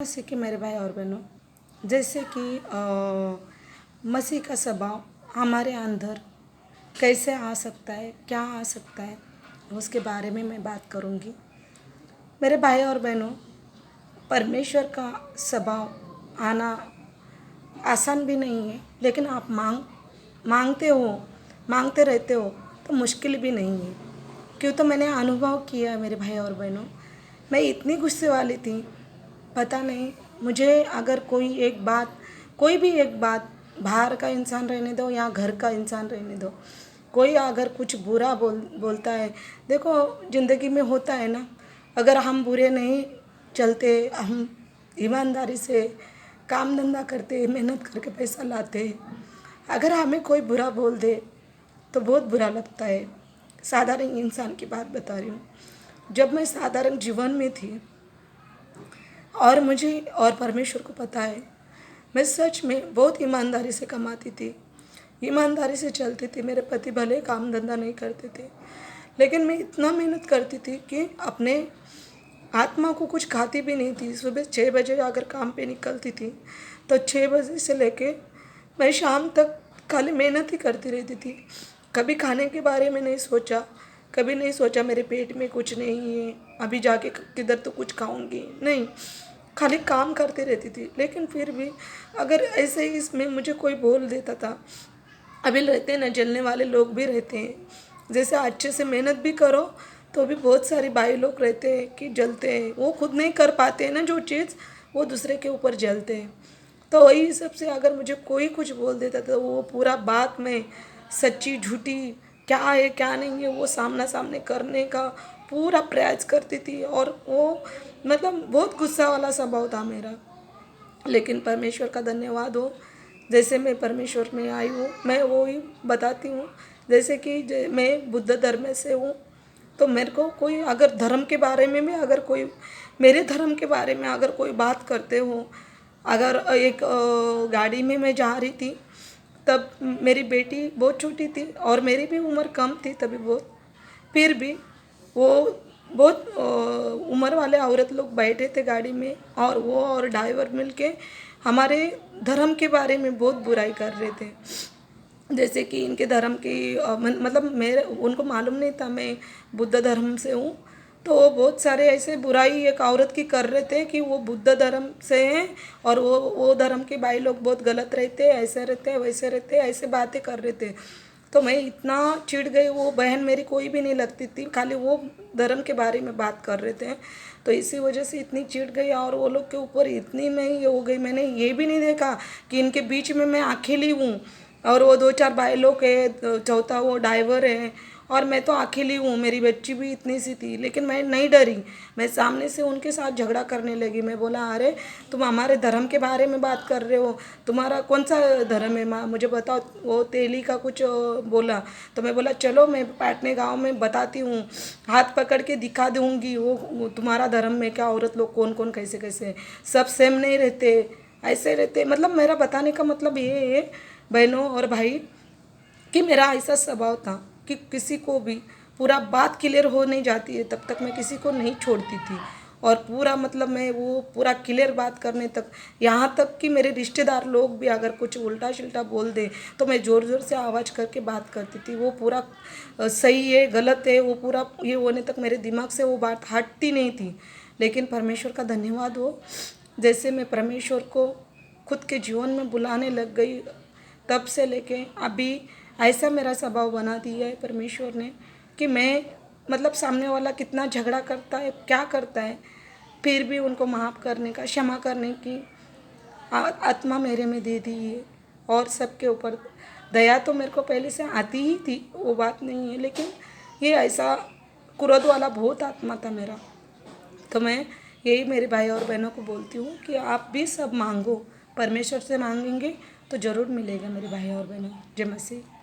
जैसे कि मेरे भाई और बहनों, जैसे कि मसीह का स्वभाव हमारे अंदर कैसे आ सकता है, क्या आ सकता है, उसके बारे में मैं बात करूंगी। मेरे भाई और बहनों, परमेश्वर का स्वभाव आना आसान भी नहीं है, लेकिन आप मांगते रहते हो तो मुश्किल भी नहीं है। क्यों, तो मैंने अनुभव किया है मेरे भाई और बहनों। मैं इतनी गुस्से वाली थी, पता नहीं मुझे, अगर कोई भी एक बात, बाहर का इंसान रहने दो या घर का इंसान रहने दो, कोई अगर कुछ बुरा बोलता है। देखो, ज़िंदगी में होता है ना, अगर हम बुरे नहीं चलते, हम ईमानदारी से काम धंधा करते, मेहनत करके पैसा लाते, अगर हमें कोई बुरा बोल दे तो बहुत बुरा लगता है। साधारण इंसान की बात बता रही हूँ। जब मैं साधारण जीवन में थी और मुझे और परमेश्वर को पता है, मैं सच में बहुत ईमानदारी से कमाती थी, ईमानदारी से चलती थी। मेरे पति भले काम धंधा नहीं करते थे, लेकिन मैं इतना मेहनत करती थी कि अपने आत्मा को कुछ खाती भी नहीं थी। सुबह 6 बजे अगर काम पे निकलती थी तो 6 बजे से लेके मैं शाम तक खाली मेहनत ही करती रहती थी। कभी खाने के बारे में नहीं सोचा, कभी नहीं सोचा मेरे पेट में कुछ नहीं है, अभी जाके किधर तो कुछ खाऊंगी, नहीं, खाली काम करती रहती थी। लेकिन फिर भी अगर ऐसे ही इसमें मुझे कोई बोल देता था, अभी रहते हैं ना, जलने वाले लोग भी रहते हैं। जैसे अच्छे से मेहनत भी करो तो भी बहुत सारी भाई लोग रहते हैं कि जलते हैं, वो खुद नहीं कर पाते हैं ना जो चीज़, वो दूसरे के ऊपर जलते हैं। तो वही सबसे अगर मुझे कोई कुछ बोल देता था, वो पूरा बात में सच्ची झूठी क्या है क्या नहीं है वो सामना सामने करने का पूरा प्रयास करती थी। और वो मतलब बहुत गुस्सा वाला स्वभाव था मेरा। लेकिन परमेश्वर का धन्यवाद हो, जैसे मैं परमेश्वर में आई हूँ, मैं वो ही बताती हूँ। जैसे कि मैं बुद्ध धर्म से हूँ, तो मेरे को कोई अगर धर्म के बारे में भी, अगर कोई मेरे धर्म के बारे में अगर कोई बात करते हो, अगर एक गाड़ी में मैं जा रही थी, तब मेरी बेटी बहुत छोटी थी और मेरी भी उम्र कम थी तभी बहुत, फिर भी वो बहुत उम्र वाले औरत लोग बैठे थे गाड़ी में, और वो और ड्राइवर मिलके हमारे धर्म के बारे में बहुत बुराई कर रहे थे। जैसे कि इनके धर्म की मतलब मेरे उनको मालूम नहीं था मैं बुद्ध धर्म से हूँ। तो वो बहुत सारे ऐसे बुराई एक औरत की कर रहे थे कि वो बुद्ध धर्म से हैं और वो धर्म के भाई लोग बहुत गलत रहते, ऐसे रहते, वैसे रहते, ऐसे बातें कर रहे थे। तो मैं इतना चिढ़ गई, वो बहन मेरी कोई भी नहीं लगती थी, खाली वो धर्म के बारे में बात कर रहे थे। तो इसी वजह से इतनी चिढ़ गई और वो लोग के ऊपर इतनी मैं ये हो गई। मैंने ये भी नहीं देखा कि इनके बीच में मैं अकेली हूँ और वो 2-4 भाई लोग है, चौथा वो ड्राइवर है और मैं तो अकेली हूँ। मेरी बच्ची भी इतनी सी थी, लेकिन मैं नहीं डरी। मैं सामने से उनके साथ झगड़ा करने लगी। मैं बोला, अरे तुम हमारे धर्म के बारे में बात कर रहे हो, तुम्हारा कौन सा धर्म है माँ, मुझे बताओ। वो तेली का कुछ बोला, तो मैं बोला चलो मैं पाटने गांव में बताती हूँ, हाथ पकड़ के दिखा दूँगी वो तुम्हारा धर्म में क्या औरत लोग कौन कौन कैसे कैसे सब सेम नहीं रहते, ऐसे रहते। मतलब मेरा बताने का मतलब ये है बहनों और भाई, कि मेरा ऐसा स्वभाव था कि किसी को भी पूरा बात क्लियर हो नहीं जाती है तब तक मैं किसी को नहीं छोड़ती थी। और पूरा मतलब मैं वो पूरा क्लियर बात करने तक, यहाँ तक कि मेरे रिश्तेदार लोग भी अगर कुछ उल्टा शिल्टा बोल दे तो मैं ज़ोर ज़ोर से आवाज़ करके बात करती थी। वो पूरा सही है गलत है वो पूरा ये होने तक मेरे दिमाग से वो बात हटती नहीं थी। लेकिन परमेश्वर का धन्यवाद हो, जैसे मैं परमेश्वर को खुद के जीवन में बुलाने लग गई, तब से लेके अभी ऐसा मेरा स्वभाव बना दिया है परमेश्वर ने कि मैं मतलब सामने वाला कितना झगड़ा करता है, क्या करता है, फिर भी उनको माफ़ करने का, क्षमा करने की आत्मा मेरे में दे दी है। और सबके ऊपर दया तो मेरे को पहले से आती ही थी, वो बात नहीं है, लेकिन ये ऐसा क्रोध वाला बहुत आत्मा था मेरा। तो मैं यही मेरे भाई और बहनों को बोलती हूँ कि आप भी सब मांगो, परमेश्वर से मांगेंगे तो ज़रूर मिलेगा मेरे भाई और बहनों। जय मसीह।